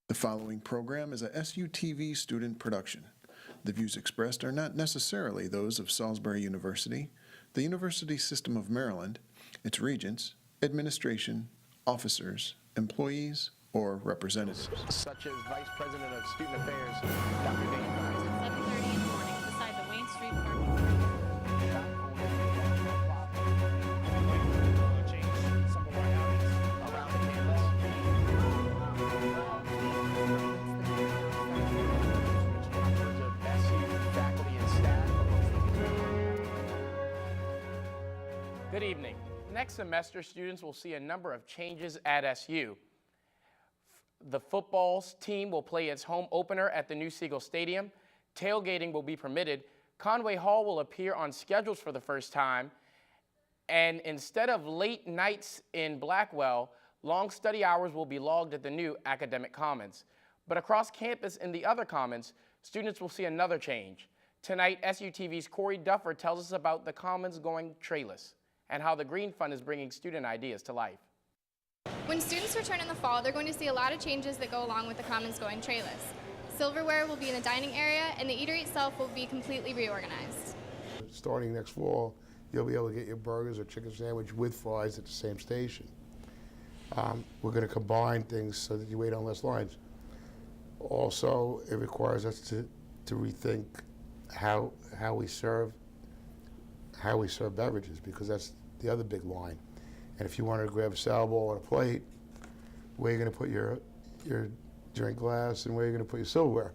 The following program is a SUTV student production. The views expressed are not necessarily those of Salisbury University, the University System of Maryland, its regents, administration, officers, employees, or representatives. Such as Vice President of Student Affairs, Dr. Dane. At 7:30 in the morning beside the Wayne Street parking lot. Good evening. Next semester, students will see a number of changes at SU. The football team will play its home opener at the new Siegel Stadium. Tailgating will be permitted. Conway Hall will appear on schedules for the first time. And instead of late nights in Blackwell, long study hours will be logged at the new Academic Commons. But across campus in the other commons, students will see another change. Tonight, SUTV's Corey Duffer tells us about the commons going trayless and how the Green Fund is bringing student ideas to life. When students return in the fall, they're going to see a lot of changes that go along with the commons going trayless. Silverware will be in the dining area, and the eatery itself will be completely reorganized. Starting next fall, you'll be able to get your burgers or chicken sandwich with fries at the same station. We're going to combine things so that you wait on less lines. Also, it requires us to rethink how we serve beverages, because that's the other big line. And if you want to grab a salad bowl and a plate, where are you going to put your drink glass and where are you going to put your silverware?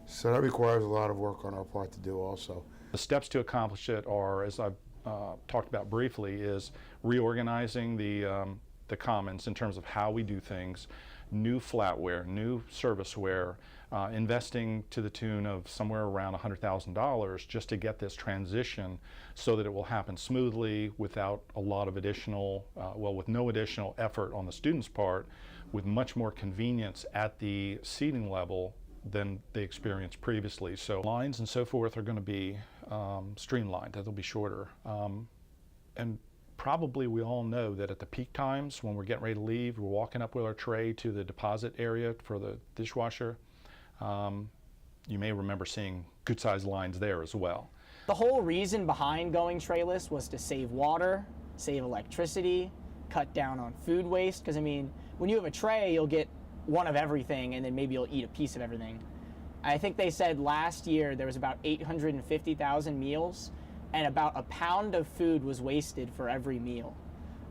So that requires a lot of work on our part to do also. The steps to accomplish it are, as I've talked about briefly, is reorganizing the commons in terms of how we do things, new flatware, new serviceware, investing to the tune of somewhere around $100,000 just to get this transition so that it will happen smoothly without a lot of additional, with no additional effort on the students' part, with much more convenience at the seating level than they experienced previously. So lines and so forth are going to be streamlined, they'll be shorter. And probably we all know that at the peak times when we're getting ready to leave, we're walking up with our tray to the deposit area for the dishwasher. You may remember seeing good-sized lines there as well. The whole reason behind going trayless was to save water, save electricity, cut down on food waste, because I mean, when you have a tray, you'll get one of everything and then maybe you'll eat a piece of everything. I think they said last year there was about 850,000 meals and about a pound of food was wasted for every meal.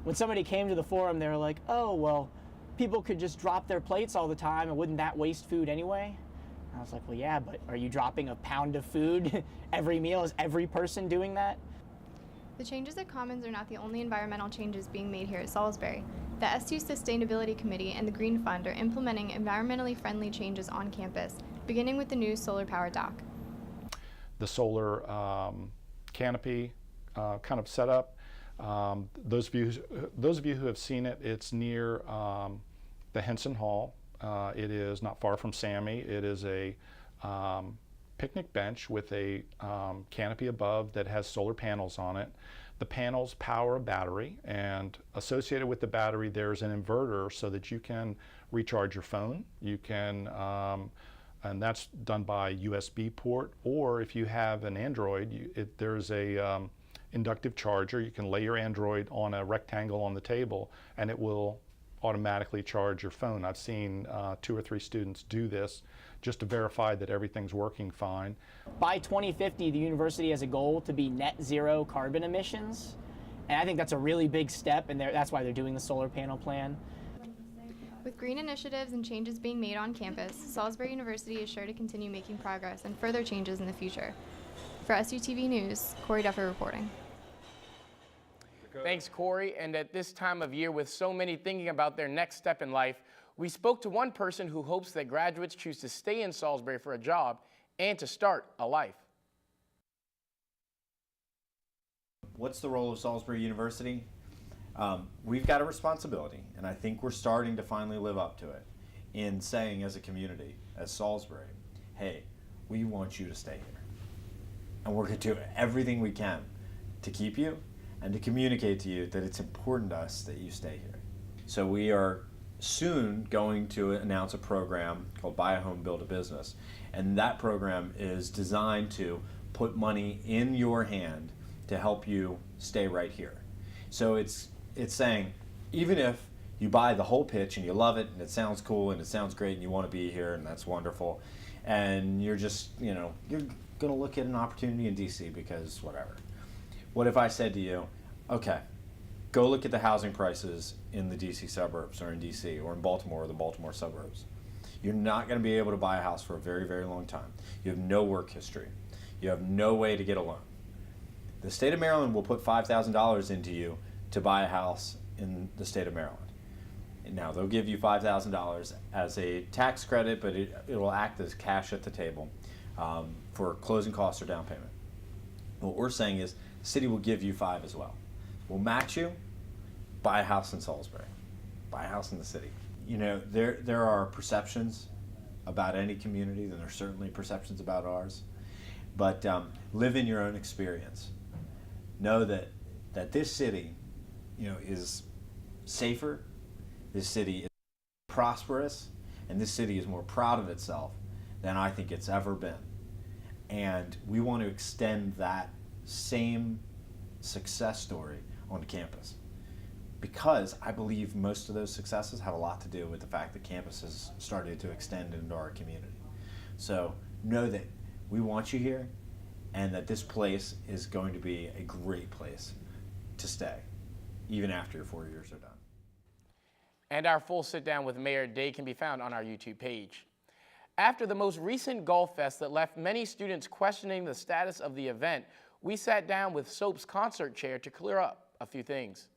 When somebody came to the forum, they were like, oh, well, people could just drop their plates all the time and wouldn't that waste food anyway? I was like, well, yeah, but are you dropping a pound of food every meal? Is every person doing that? The changes at Commons are not the only environmental changes being made here at Salisbury. The SU Sustainability Committee and the Green Fund are implementing environmentally friendly changes on campus, beginning with the new solar power dock. The solar canopy kind of setup. Those of you who have seen it, it's near the Henson Hall. It is not far from Sammy. It is a picnic bench with a canopy above that has solar panels on it. The panels power a battery, and associated with the battery there's an inverter so that you can recharge your phone. You can, and that's done by USB port, or if you have an Android, there's a inductive charger. You can lay your Android on a rectangle on the table and it will automatically charge your phone. I've seen 2 or 3 students do this just to verify that everything's working fine. By 2050, the university has a goal to be net zero carbon emissions, and I think that's a really big step, and that's why they're doing the solar panel plan. With green initiatives and changes being made on campus, Salisbury University is sure to continue making progress and further changes in the future. For SUTV News, Corey Duffer reporting. Thanks, Corey. And at this time of year, with so many thinking about their next step in life, we spoke to one person who hopes that graduates choose to stay in Salisbury for a job and to start a life. What's the role of Salisbury University? We've got a responsibility, and I think we're starting to finally live up to it in saying as a community, as Salisbury, hey, we want you to stay here. And we're going to do everything we can to keep you and to communicate to you that it's important to us that you stay here. So we are soon going to announce a program called Buy a Home, Build a Business. And that program is designed to put money in your hand to help you stay right here. So it's saying, even if you buy the whole pitch and you love it and it sounds cool and it sounds great and you want to be here and that's wonderful, and you're just, you're going to look at an opportunity in DC because whatever. What if I said to you, okay, go look at the housing prices in the DC suburbs or in DC or in Baltimore or the Baltimore suburbs. You're not going to be able to buy a house for a very, very long time. You have no work history. You have no way to get a loan. The state of Maryland will put $5,000 into you to buy a house in the state of Maryland. And now they'll give you $5,000 as a tax credit, but it will act as cash at the table for closing costs or down payment. What we're saying is the city will give you $5,000 as well. We'll match you, buy a house in Salisbury, buy a house in the city. There are perceptions about any community, and there are certainly perceptions about ours, but live in your own experience. Know that this city, is safer, this city is prosperous, and this city is more proud of itself than I think it's ever been. And we want to extend that same success story on campus, because I believe most of those successes have a lot to do with the fact that campus has started to extend into our community. So know that we want you here and that this place is going to be a great place to stay, even after your 4 years are done. And our full sit-down with Mayor Day can be found on our YouTube page. After the most recent Golf Fest that left many students questioning the status of the event, we sat down with SOAP's concert chair to clear up a few things.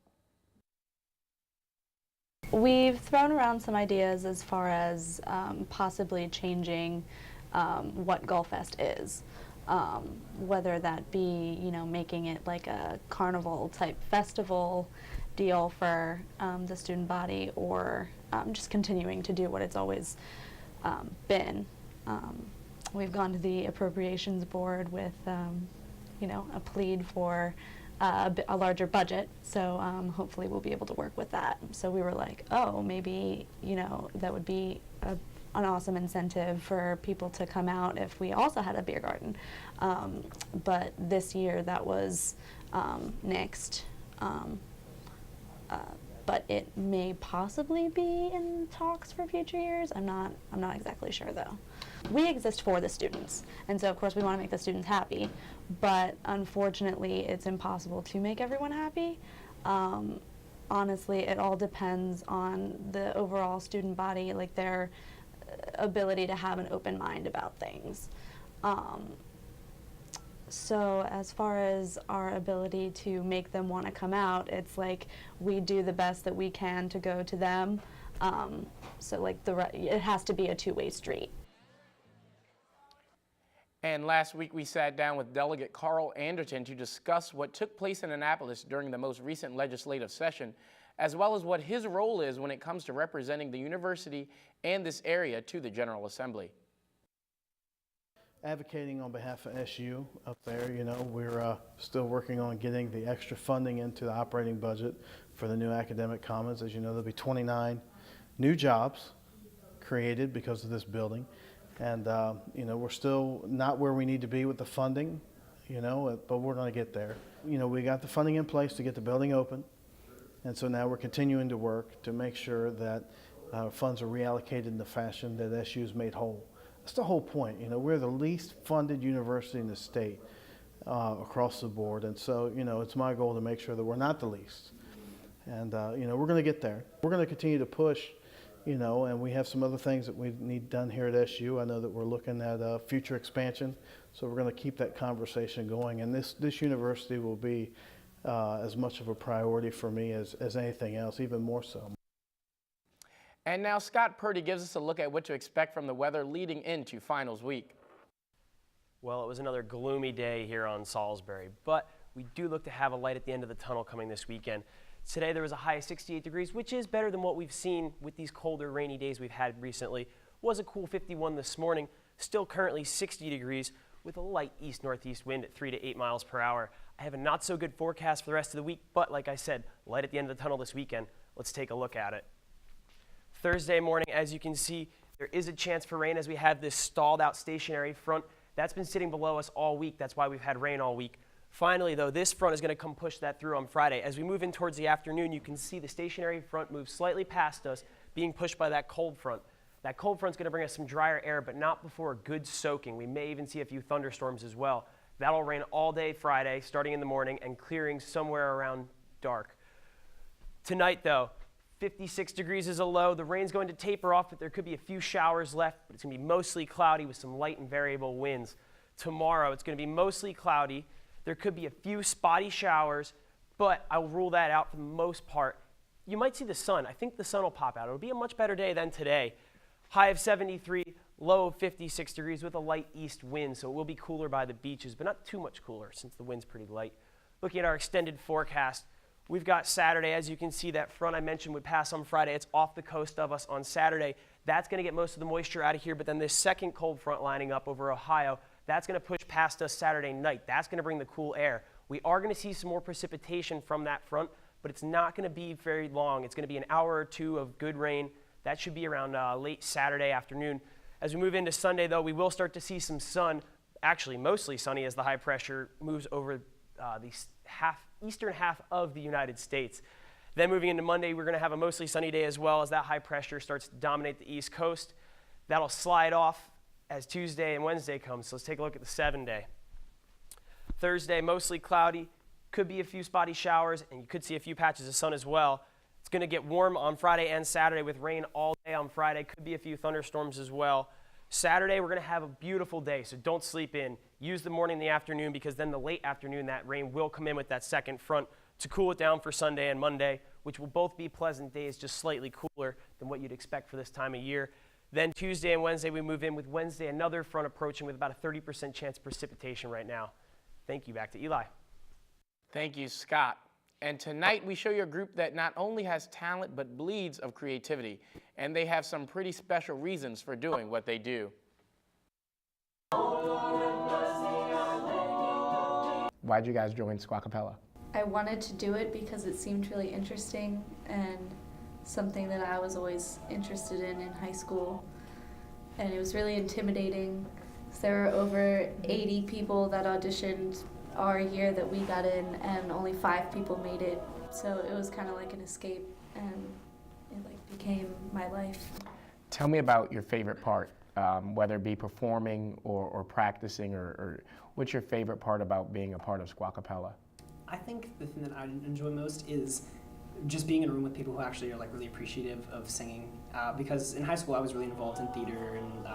We've thrown around some ideas as far as possibly changing what Golf Fest is. Whether that be, making it like a carnival type festival deal for the student body, or just continuing to do what it's always been. We've gone to the appropriations board with, a plead for a larger budget, so hopefully we'll be able to work with that. So we were like, oh, maybe, that would be an awesome incentive for people to come out if we also had a beer garden. But this year that was nixed. But it may possibly be in talks for future years. I'm not exactly sure though. We exist for the students, and so of course we want to make the students happy, but unfortunately it's impossible to make everyone happy. Honestly, it all depends on the overall student body, like their ability to have an open mind about things. So as far as our ability to make them want to come out, it's like we do the best that we can to go to them. So like it has to be a two-way street. And last week we sat down with Delegate Carl Anderton to discuss what took place in Annapolis during the most recent legislative session, as well as what his role is when it comes to representing the university and this area to the General Assembly. Advocating on behalf of SU up there, we're still working on getting the extra funding into the operating budget for the new academic commons. As you know, there'll be 29 new jobs created because of this building. And, we're still not where we need to be with the funding, but we're going to get there. We got the funding in place to get the building open. And so now we're continuing to work to make sure that funds are reallocated in the fashion that SU is made whole. That's the whole point. We're the least funded university in the state across the board. And so, it's my goal to make sure that we're not the least. And, we're going to get there. We're going to continue to push, and we have some other things that we need done here at SU. I know that we're looking at future expansion. So we're going to keep that conversation going. And this university will be as much of a priority for me as anything else, even more so. And now Scott Purdy gives us a look at what to expect from the weather leading into finals week. Well, it was another gloomy day here on Salisbury, but we do look to have a light at the end of the tunnel coming this weekend. Today there was a high of 68 degrees, which is better than what we've seen with these colder, rainy days we've had recently. Was a cool 51 this morning, still currently 60 degrees with a light east-northeast wind at 3 to 8 miles per hour. I have a not so good forecast for the rest of the week, but like I said, light at the end of the tunnel this weekend. Let's take a look at it. Thursday morning, as you can see, there is a chance for rain as we have this stalled out stationary front. That's been sitting below us all week. That's why we've had rain all week. Finally, though, this front is going to come push that through on Friday. As we move in towards the afternoon, you can see the stationary front move slightly past us, being pushed by that cold front. That cold front's going to bring us some drier air, but not before a good soaking. We may even see a few thunderstorms as well. That'll rain all day Friday, starting in the morning and clearing somewhere around dark. Tonight, though, 56 degrees is a low. The rain's going to taper off, but there could be a few showers left, but it's going to be mostly cloudy with some light and variable winds. Tomorrow, it's going to be mostly cloudy. There could be a few spotty showers, but I'll rule that out for the most part. You might see the sun. I think the sun will pop out. It'll be a much better day than today. High of 73, low of 56 degrees with a light east wind, so it will be cooler by the beaches, but not too much cooler since the wind's pretty light. Looking at our extended forecast, we've got Saturday. As you can see, that front I mentioned would pass on Friday. It's off the coast of us on Saturday. That's going to get most of the moisture out of here, but then this second cold front lining up over Ohio, that's going to push past us Saturday night. That's going to bring the cool air. We are going to see some more precipitation from that front, but it's not going to be very long. It's going to be an hour or two of good rain. That should be around late Saturday afternoon. As we move into Sunday, though, we will start to see some sun, actually mostly sunny as the high pressure moves over the eastern half of the United States. Then moving into Monday, we're going to have a mostly sunny day as well as that high pressure starts to dominate the East Coast. That'll slide off as Tuesday and Wednesday comes. So let's take a look at the 7-day. Thursday, mostly cloudy. Could be a few spotty showers, and you could see a few patches of sun as well. It's going to get warm on Friday and Saturday with rain all day on Friday. Could be a few thunderstorms as well. Saturday, we're going to have a beautiful day, so don't sleep in. Use the morning and the afternoon because then the late afternoon, that rain will come in with that second front to cool it down for Sunday and Monday, which will both be pleasant days, just slightly cooler than what you'd expect for this time of year. Then Tuesday and Wednesday, we move in with Wednesday, another front approaching with about a 30% chance of precipitation right now. Thank you. Back to Eli. Thank you, Scott. And tonight we show you a group that not only has talent but bleeds of creativity, and they have some pretty special reasons for doing what they do. Why'd you guys join Squawkapella? I wanted to do it because it seemed really interesting and something that I was always interested in high school. And it was really intimidating. So there were over 80 people that auditioned our year that we got in, and only 5 people made it. So it was kind of like an escape, and it became my life. Tell me about your favorite part, whether it be performing or practicing, or what's your favorite part about being a part of Squawkapella? I think the thing that I enjoy most is just being in a room with people who actually are really appreciative of singing. Because in high school I was really involved in theater and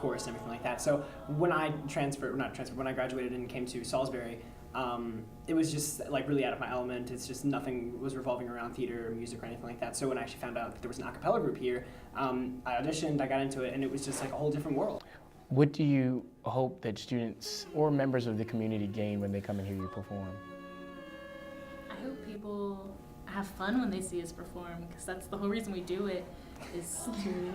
chorus and everything like that. So when I when I graduated and came to Salisbury, it was just really out of my element. It's just nothing was revolving around theater or music or anything like that. So when I actually found out that there was an a cappella group here, I auditioned, I got into it, and it was just a whole different world. What do you hope that students or members of the community gain when they come and hear you perform? I hope people have fun when they see us perform, because that's the whole reason we do it, is to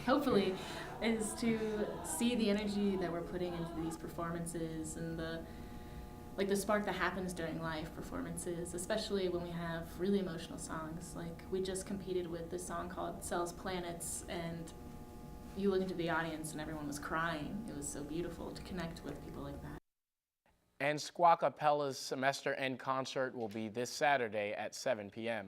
hopefully is to see the energy that we're putting into these performances and the spark that happens during live performances, especially when we have really emotional songs. Like we just competed with this song called Cells Planets, and you look into the audience and everyone was crying. It was so beautiful to connect with people like that. And Squawkapella's semester end concert will be this Saturday at 7 p.m.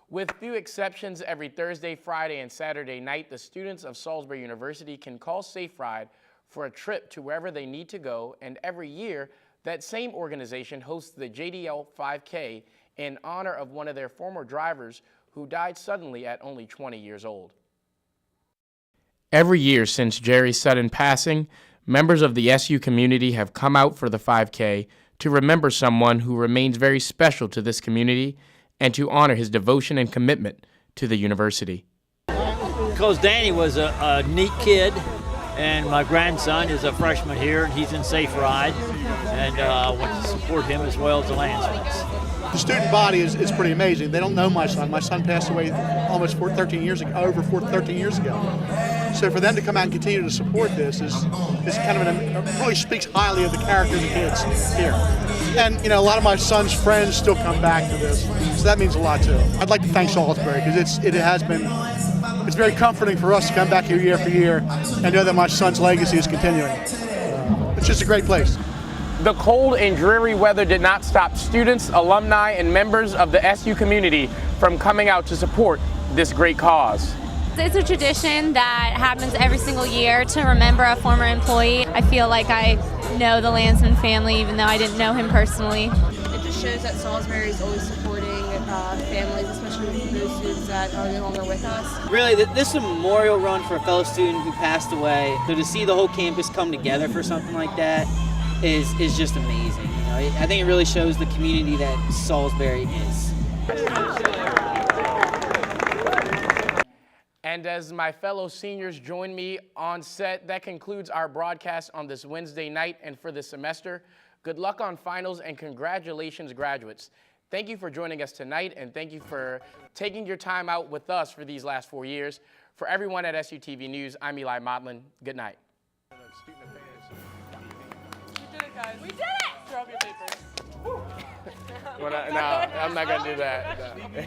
With few exceptions, every Thursday, Friday, and Saturday night, the students of Salisbury University can call Safe Ride for a trip to wherever they need to go, and every year, that same organization hosts the JDL 5K in honor of one of their former drivers who died suddenly at only 20 years old. Every year since Jerry's sudden passing, members of the SU community have come out for the 5K to remember someone who remains very special to this community and to honor his devotion and commitment to the university. Because Danny was a neat kid, and my grandson is a freshman here, and he's in Safe Ride, and I want to support him as well as the Lancemans. The student body is pretty amazing. They don't know my son. My son passed away almost 13 years ago, over 13 years ago. So for them to come out and continue to support this is kind of really speaks highly of the character of the kids here. And you know, a lot of my son's friends still come back to this, so that means a lot too. I'd like to thank Salisbury because it's very comforting for us to come back here year after year and know that my son's legacy is continuing. It's just a great place. The cold and dreary weather did not stop students, alumni, and members of the SU community from coming out to support this great cause. It's a tradition that happens every single year to remember a former employee. I feel like I know the Lansman family even though I didn't know him personally. It just shows that Salisbury is always supporting families, especially those students that are no longer with us. Really, this is a memorial run for a fellow student who passed away. So to see the whole campus come together for something like that is just amazing. You know, I think it really shows the community that Salisbury is. And as my fellow seniors join me on set, that concludes our broadcast on this Wednesday night and for this semester. Good luck on finals and congratulations, graduates. Thank you for joining us tonight, and thank you for taking your time out with us for these last 4 years. For everyone at SUTV News, I'm Eli Motlin. Good night. We did it, guys. We did it! Drop your papers. No, I'm not going to do that. No.